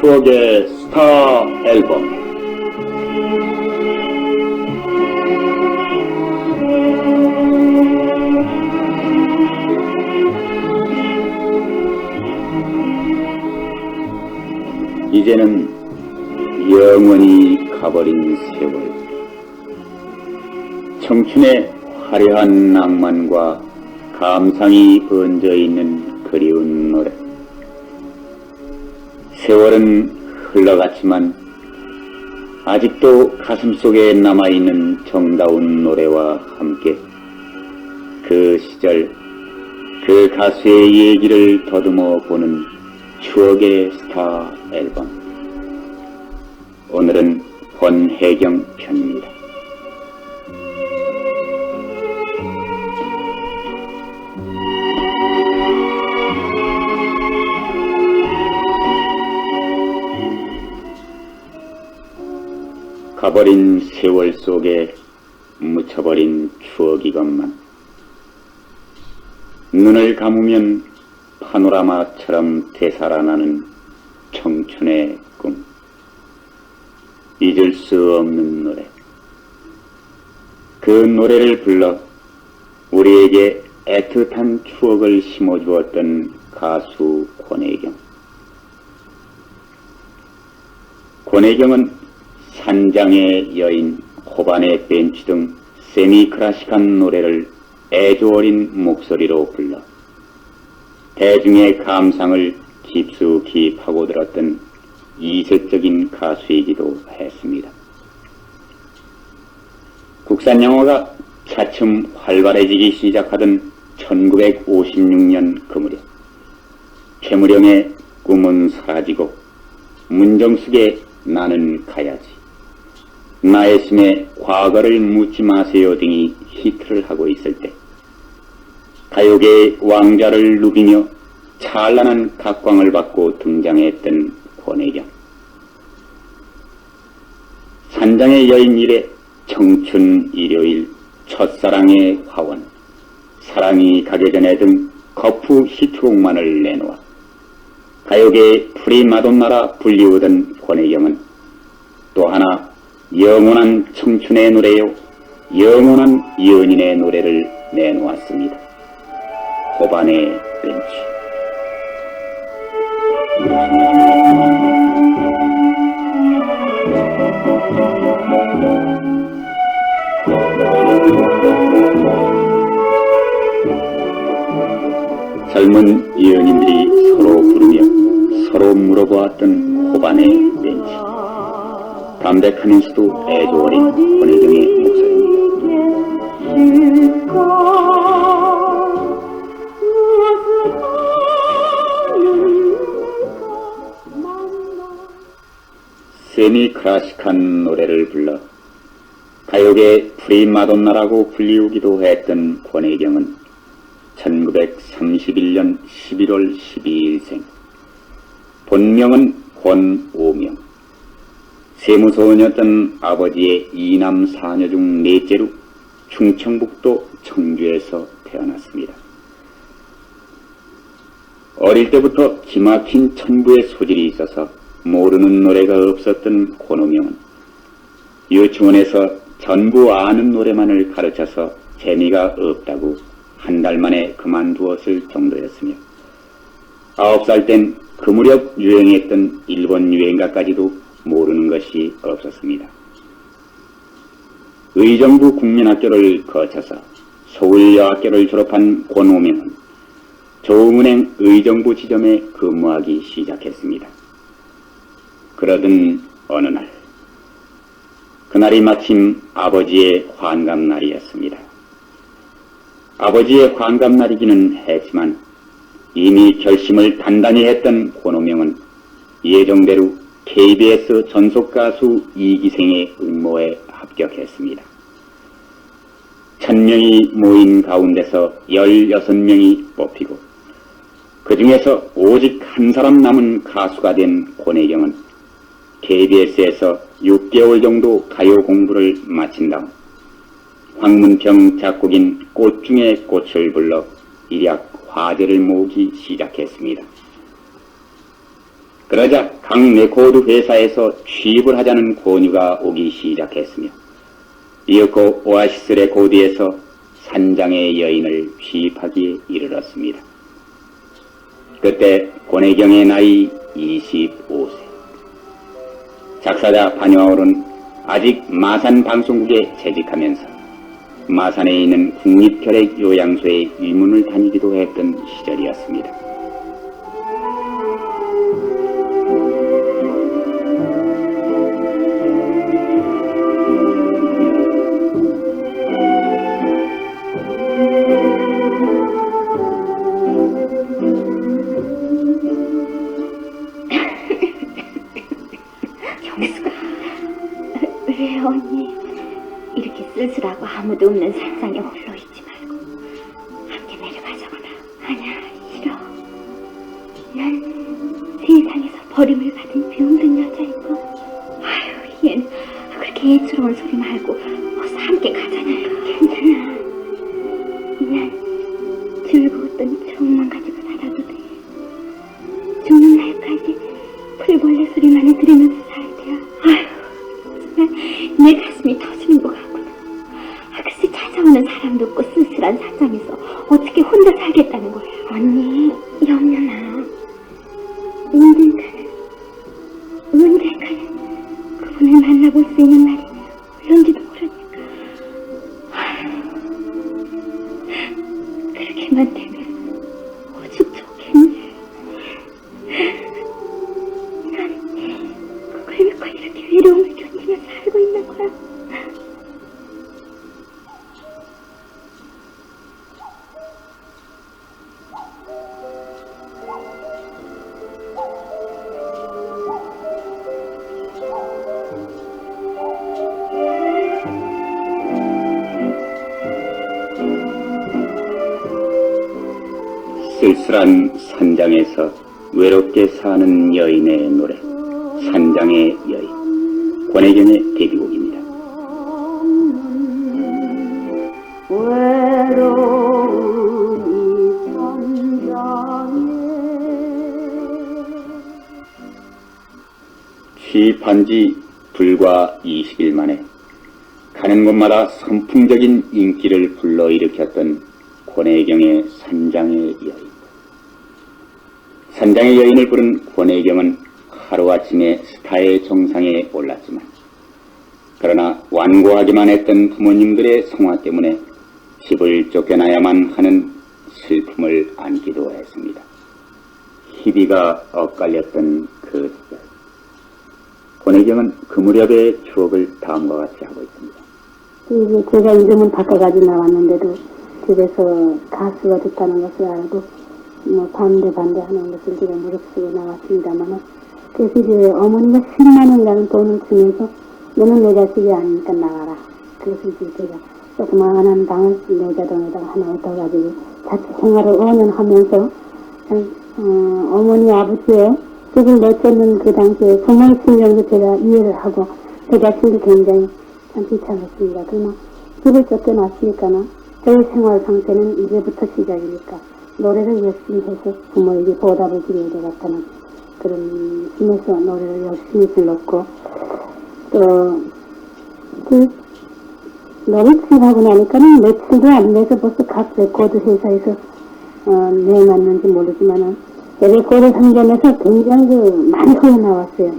추억의 스타 앨범. 이제는 영원히 가버린 세월, 청춘의 화려한 낭만과 감상이 얹어있는 그리운 노래. 세월은 흘러갔지만 아직도 가슴속에 남아있는 정다운 노래와 함께 그 시절 그 가수의 얘기를 더듬어 보는 추억의 스타 앨범. 오늘은 권혜경 편입니다. 가버린 세월 속에 묻혀버린 추억이건만 눈을 감으면 파노라마처럼 되살아나는 청춘의 꿈. 잊을 수 없는 노래. 그 노래를 불러 우리에게 애틋한 추억을 심어주었던 가수 권혜경. 권혜경은 산장의 여인, 호반의 벤치 등 세미클래식한 노래를 애조 어린 목소리로 불러 대중의 감상을 깊숙이 파고들었던 이색적인 가수이기도 했습니다. 국산 영화가 차츰 활발해지기 시작하던 1956년 그 무렵, 최무령의 꿈은 사라지고 문정숙의 나는 가야지, 나의 심에 과거를 묻지 마세요 등이 히트를 하고 있을 때 가요계의 왕자를 누비며 찬란한 각광을 받고 등장했던 권혜경. 산장의 여인 이래 청춘 일요일, 첫사랑의 화원, 사랑이 가기 전에 등 거푸 히트곡만을 내놓아 가요계의 프리마돈나라 불리우던 권혜경은 또 하나 영원한 청춘의 노래요, 영원한 연인의 노래를 내놓았습니다. 호반의 벤치. 젊은 연인들이 서로 부르며 서로 물어보았던 호반의 벤치. 담백하면서도 애조 어린 권혜경의 목소리입니다. 세미클래식한 노래를 불러 가요계 프리마돈나라고 불리우기도 했던 권혜경은 1931년 11월 12일생, 본명은 권오명. 세무소녀였던 아버지의 이남 사녀 중 넷째로 충청북도 청주에서 태어났습니다. 어릴 때부터 기막힌 천부의 소질이 있어서 모르는 노래가 없었던 권오명은 유치원에서 전부 아는 노래만을 가르쳐서 재미가 없다고 한 달 만에 그만두었을 정도였으며 9살 땐 그 무렵 유행했던 일본 유행가까지도 모르는 것이 없었습니다. 의정부 국민학교를 거쳐서 서울여학교를 졸업한 권오명은 조흥은행 의정부 지점에 근무하기 시작했습니다. 그러던 어느 날, 그날이 마침 아버지의 환갑날이었습니다. 아버지의 환갑날이기는 했지만 이미 결심을 단단히 했던 권오명은 예정대로 KBS 전속가수 2기생의 응모에 합격했습니다. 1000명이 모인 가운데서 16명이 뽑히고 그 중에서 오직 한 사람 남은 가수가 된 권혜경은 KBS에서 6개월 정도 가요 공부를 마친 다음 황문평 작곡인 꽃 중에 꽃을 불러 일약 화제를 모으기 시작했습니다. 그러자 각 레코드 회사에서 취입을 하자는 권유가 오기 시작했으며 이윽고 오아시스 레코드에서 산장의 여인을 취입하기에 이르렀습니다. 그때 권혜경의 나이 25세. 작사자 반야월은 아직 마산 방송국에 재직하면서 마산에 있는 국립결핵요양소의 위문을 다니기도 했던 시절이었습니다. 왜 언니 이렇게 쓸쓸하고 아무도 없는 산상에 홀로 있지 말고 함께 내려가자거나. 아니야, 싫어. 난 세상에서 버림을 받은 병든 여자이고. 아유, 얘는 그렇게 애스러운 소리 말고 어서 함께 가자니까. 괜찮아. 난 즐거웠던 추억만 가지고 살아도 돼. 죽는 날까지 풀벌레 소리만을 들으면서 살게야. 아유, 내 가슴이 터지는 것 같구나. 글쎄, 찾아오는 사람도 없고 쓸쓸한 산장에서 어떻게 혼자 살겠다는 거야. 언니, 영년아. 언젠가는 그분을 만나볼 수 있는 날이 올런지도 모르니까. 그렇게만 되면 오죽 좋겠네. 난 그걸 믿고 이렇게 외로움을 견디며 살고 있는 거야. 쓸쓸한 산장에서 외롭게 사는 여인의 노래, 산장의 여인, 권혜경의 데뷔곡입니다. 외로운 이 산장에. 취입한 지 불과 20일 만에 가는 곳마다 선풍적인 인기를 불러일으켰던 권혜경의 산장의 여인. 산장의 여인을 부른 권혜경은 하루아침에 스타의 정상에 올랐지만 그러나 완고하기만 했던 부모님들의 성화 때문에 집을 쫓겨나야만 하는 슬픔을 안기도 했습니다. 희비가 엇갈렸던 그 시절, 권혜경은 그 무렵의 추억을 다음과 같이 하고 있습니다. 이제 제가 이름은 바꿔가지고 나왔는데도 집에서 가수가 됐다는 것을 알고 반대하는 것을 제가 무릅쓰고 나왔습니다만, 그래서 이제 어머니가 10만 원이라는 돈을 주면서 너는 내 자식이 아니니까 나가라. 그래서 이제 제가 조그마한 방을 내자동에다가 하나 얻어가지고 자취 생활을 5년 하면서 어머니 아버지의 집을 내쫓는 그 당시에 부모의 심정도 제가 이해를 하고 제 자신도 굉장히 참 비참했습니다. 그러나 집을 쫓겨났으니까는 저의 생활 상태는 이제부터 시작이니까 노래를 열심히 해서 부모에게 보답을 드려야 되겠다는 그런 힘에서 노래를 열심히 불렀고, 또 노래 취입하고 나니까는 며칠도 안 돼서 벌써 각 레코드 회사에서 내놨는지 모르지만은 레코드 상점에서 굉장히 많이 흘러나왔어요.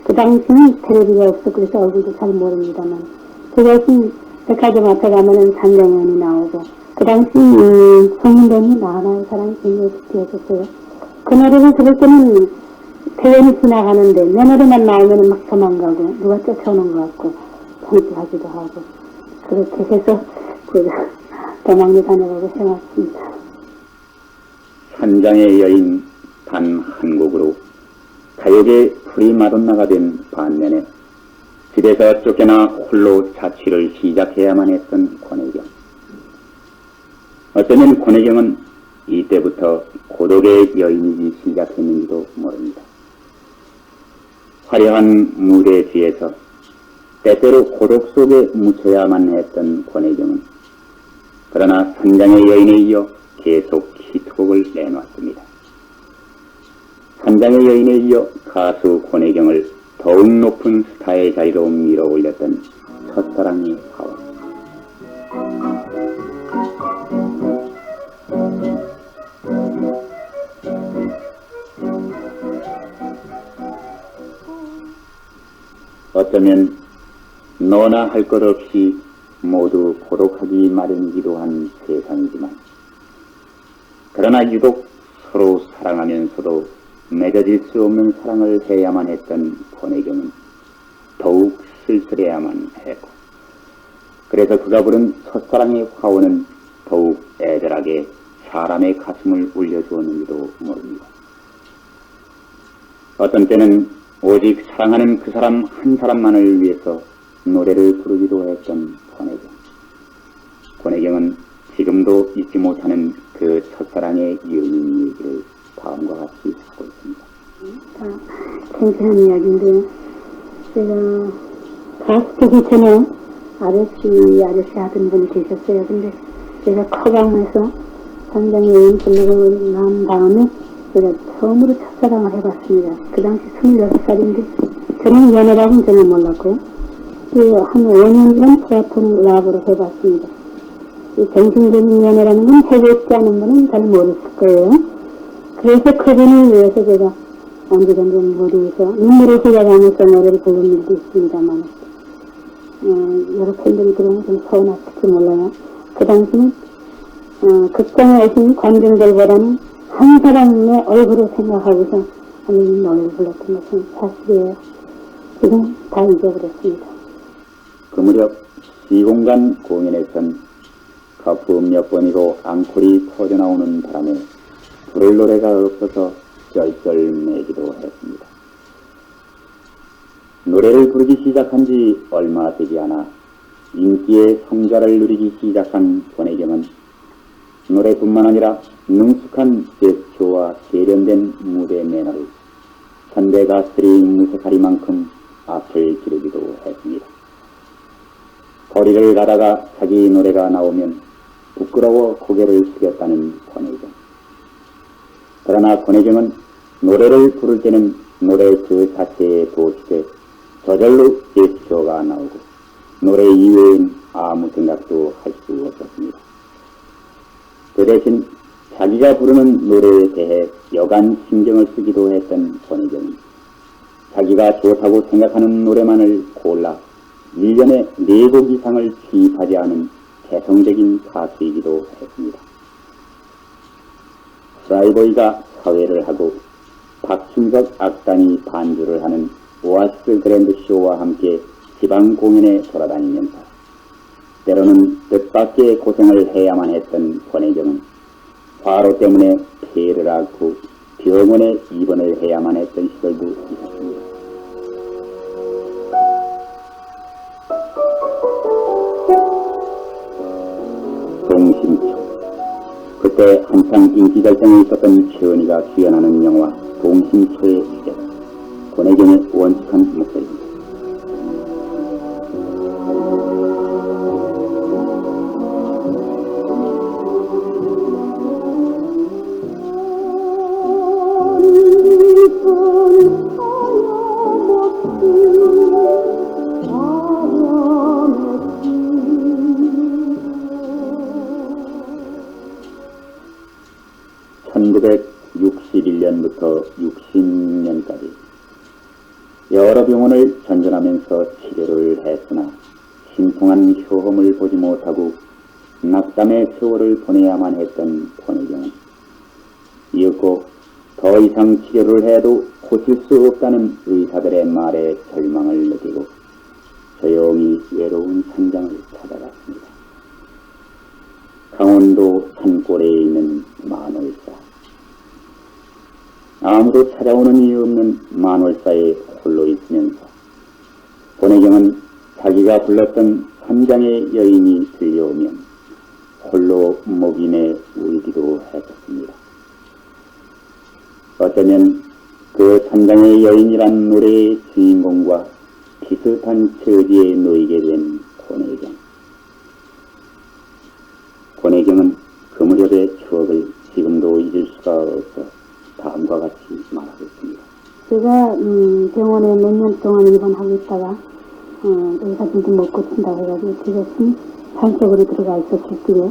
그 당시는 텔레비가 없어 그래서 얼굴도 잘 모릅니다만, 그것은 백화점 앞에 가면은 산장연이 나오고, 그 당시 송문동이 나하나의 사랑이 굉장히 특이했었어요. 그 노래를 들을 때는 대연이 지나가는데 내 노래만 나오면 막 도망가고 누가 쫓아오는 것 같고 창피하기도 하고, 그렇게 해서 도망도 다녀가고 생각했습니다. 산장의 여인 단 한 곡으로 가요계 프리마돈나가 된 반면에 집에서 쫓겨나 홀로 자취를 시작해야만 했던 권혜경. 어쩌면 권혜경은 이때부터 고독의 여인이기 시작했는지도 모릅니다. 화려한 무대 뒤에서 때때로 고독 속에 묻혀야만 했던 권혜경은 그러나 산장의 여인에 이어 계속 히트곡을 내놓았습니다. 산장의 여인에 이어 가수 권혜경을 더욱 높은 스타의 자리로 밀어 올렸던 첫사랑의 화원. 어쩌면 너나 할 것 없이 모두 고독하기 마련이기도 한 세상이지만, 그러나 유독 서로 사랑하면서도 맺어질 수 없는 사랑을 해야만 했던 권혜경은 더욱 쓸쓸해야만 했고, 그래서 그가 부른 첫사랑의 화원은 더욱 애절하게 사람의 가슴을 울려주었는지도 모릅니다. 어떤 때는 오직 사랑하는 그 사람 한 사람만을 위해서 노래를 부르기도 했던 권혜경. 권혜경은 지금도 잊지 못하는 그 첫사랑의 연인 얘기를 다음과 같이 하고 있습니다. 괜찮은 이야기인데, 제가 가수 되기 전에 아저씨 하던 분이 계셨어요. 근데 제가 커가면서 상당히 여인 불러고 난 다음에 제가 처음으로 첫사랑을 해봤습니다. 그 당시 26살인데 저는 연애라고는 전혀 몰랐고요. 한 5년간 플라톤 락으로 해봤습니다. 이 정신적인 연애라는 건 해보지 않은 분은 잘 모르실 거예요. 그래서 그분을 위해서 제가 언제든지 무리해서 눈물을 흘려가면서 노래를 부른 일도 있습니다만, 여러 팬들이 들으면 좀 서운하실지 몰라요. 그 당시는 극장에 오신 관중들보다는 한 사람의 얼굴을 생각하고서 하는 노래를 불렀던 것은 사실이에요. 지금 다 잊어버렸습니다. 그 무렵 시공간 공연에선 거품 몇 번이고 앙콜이 터져나오는 바람에 부를 노래가 없어서 쩔쩔매기도 했습니다. 노래를 부르기 시작한 지 얼마 되지 않아 인기의 성자를 누리기 시작한 권혜경은 노래뿐만 아니라 능숙한 제스처와 세련된 무대 매너로 선배 가수들이 무색하리만큼 앞을 기르기도 했습니다. 거리를 가다가 자기 노래가 나오면 부끄러워 고개를 숙였다는 권혜경. 그러나 권혜경은 노래를 부를 때는 노래 그 자체에 도취돼 저절로 제스처가 나오고 노래 이외엔 아무 생각도 할 수 없었습니다. 그 대신 자기가 부르는 노래에 대해 여간 신경을 쓰기도 했던 권혜경은 자기가 좋다고 생각하는 노래만을 골라 1년에 4곡 이상을 취입하지 않은 개성적인 가수이기도 했습니다. 프라이보이가 사회를 하고 박춘석 악단이 반주를 하는 오아시스 그랜드쇼와 함께 지방 공연에 돌아다니면서 때로는 뜻밖의 고생을 해야만 했던 권혜경은 과로 때문에 폐를 앓고 병원에 입원을 해야만 했던 시절도 있었습니다. 동심초. 그때 한창 인기 절정에 있었던 최은희가 주연하는 영화 동심초의 주제가 권혜경의 원칙한 목소리입니다. (1961년부터 60년까지) 여러 병원을 전전하면서 치료를 했으나 신통한 효험을 보지 못하고 낙담의 세월을 보내야만 했던 권혜경은 이윽고 더 이상 치료를 해도 고칠 수 없다는 의사들의 말에 절망을 느끼고 조용히 외로운 산장을 찾아갔습니다. 강원도 산골에 있는 만월사. 아무도 찾아오는 이유 없는 만월사에 홀로 있으면서 권혜경은 자기가 불렀던 산장의 여인이 들려오면 홀로 목이 내 울기도 했었습니다. 어쩌면 그 산장의 여인이란 노래의 주인공과 비슷한 처지에 놓이게 된 권혜경. 권혜경은 그 무렵의 추억을 지금도 잊을 수가 없어 다음과 같이 말하고 있습니다. 제가 병원에 몇 년 동안 입원하고 있다가 의사들도 못 고친다고 해가지고 지금 산속으로 들어가 있었을 때에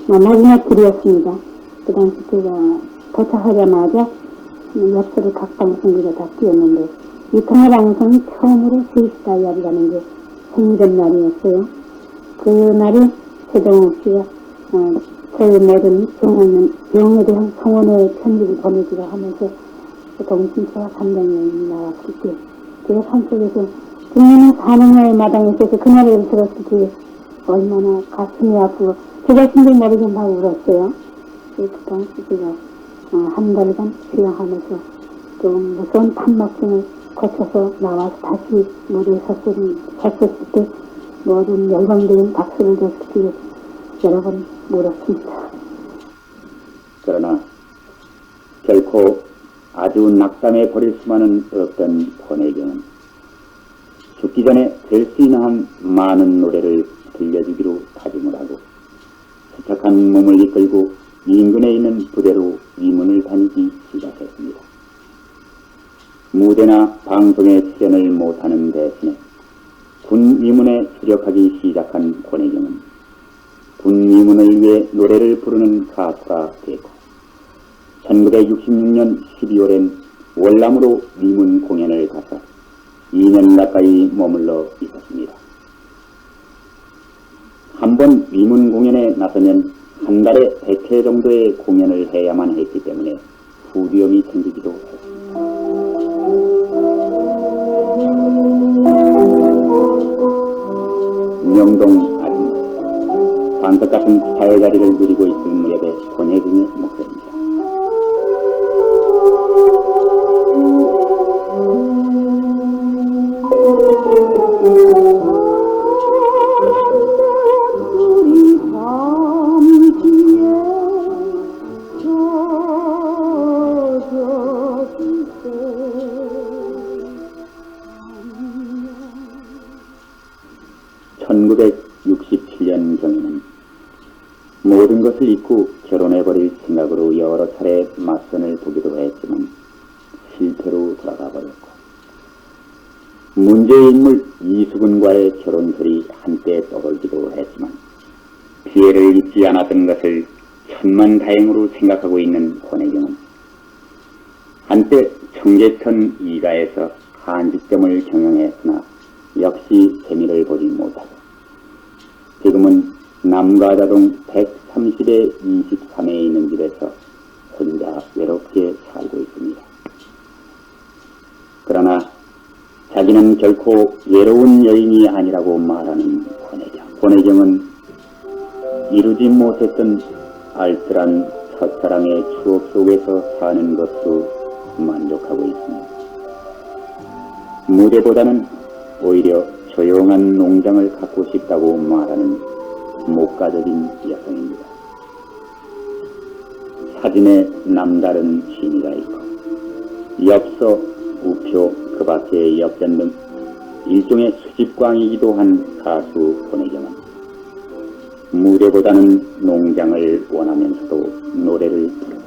마지막 길이었습니다. 그 당시 제가 도착하자마자 옆서로 각 방송국에 다 뛰었는데 이 통화방송이 처음으로 스위스 다이아리라는 게 생일된 날이었어요. 그날에 최동욱 씨가 저희 모든 병에 대한 성원의 편지를 보내주라 하면서 동심체와 감정이 나왔을 때 제가 산속에서 국민은 사능의 마당에 있어서 그 노래를 들었을 때 얼마나 가슴이 아프고 제 자신도 모르게 막 울었어요. 그 당시 제가 한 달간 수양하면서 좀 무서운 판막증을 거쳐서 나와서 다시 무대에 섰을 때 모든 열광적인 박수를 줬을 때 여러 번 울었습니다. 그러나 결코 아주 낙담해 버릴 수만은 없던 권혜경은 죽기 전에 될 수 있는 한 많은 노래를 들려주기로 다짐을 하고 수척한 몸을 이끌고 인근에 있는 부대로 위문을 다니기 시작했습니다. 무대나 방송에 출연을 못하는 대신에 군 위문에 출력하기 시작한 권혜경은 군 위문을 위해 노래를 부르는 가수가 되고 1966년 12월엔 월남으로 위문 공연을 가서 2년 가까이 머물러 있었습니다. 한 번 위문 공연에 나서면 한 달에 100회 정도의 공연을 해야만 했기 때문에 후두염이 생기기도 했습니다. 명동 아줌마, 반석 같은 스타의 자리를 누리고 있을 무렵의 권혜경의 목소리입니다. (1967년경에는) 모든 것을 잊고 결혼해버릴 생각으로 여러 차례 맞선을 두기도 했지만 실패로 돌아가 버렸고 문제의 인물 이수근과의 결혼설이 한때 떠돌기도 했지만 피해를 입지 않았던 것을 천만다행으로 생각하고 있는 권혜경은 한때 청계천 이가에서 한식점을 경영했으나 역시 재미를 보지 못하고 지금은 남가자동 130에 23에 있는 집에서 혼자 외롭게 살고 있습니다. 그러나 자기는 결코 외로운 여인이 아니라고 말하는 권혜경. 권혜경은 이루지 못했던 알뜰한 첫사랑의 추억 속에서 사는 것으로 만족하고 있습니다. 무대보다는 오히려 조용한 농장을 갖고 싶다고 말하는 목가적인 여성입니다. 사진에 남다른 취미가 있고 엽서, 우표, 그 밖의 역전 등 일종의 수집광이기도 한 가수 권혜경은 무대보다는 농장을 원하면서도 노래를 부르고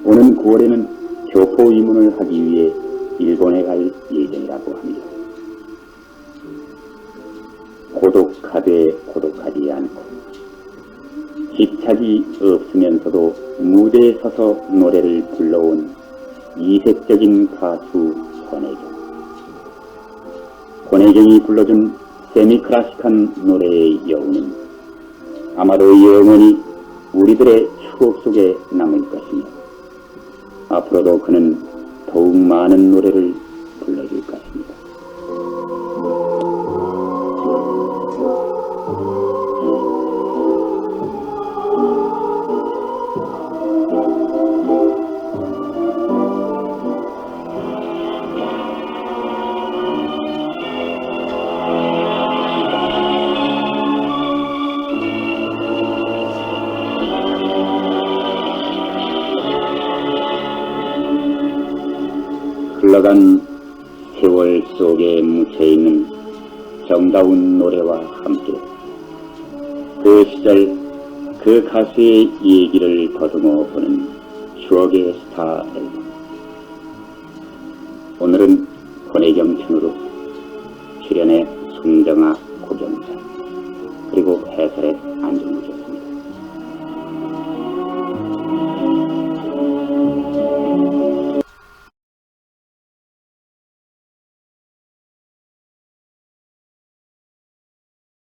오는 9월에는 교포 입문을 하기 위해 일본에 갈 예정이라고 합니다. 고독하되 고독하지 않고 집착이 없으면서도 무대에 서서 노래를 불러온 이색적인 가수 권혜경. 권혜경이 불러준 세미클래식한 노래의 여운은 아마도 영원히 우리들의 추억 속에 남을 것이며 앞으로도 그는 더욱 많은 노래를 불러줄 것입니다. 흘러간 세월 속에 묻혀있는 정다운 노래와 함께 그 시절 그 가수의 얘기를 더듬어 보는 추억의 스타 앨범. 오늘은 권혜경 편으로 출연의 송정아, 고경자, 그리고 해설의 안중무죠.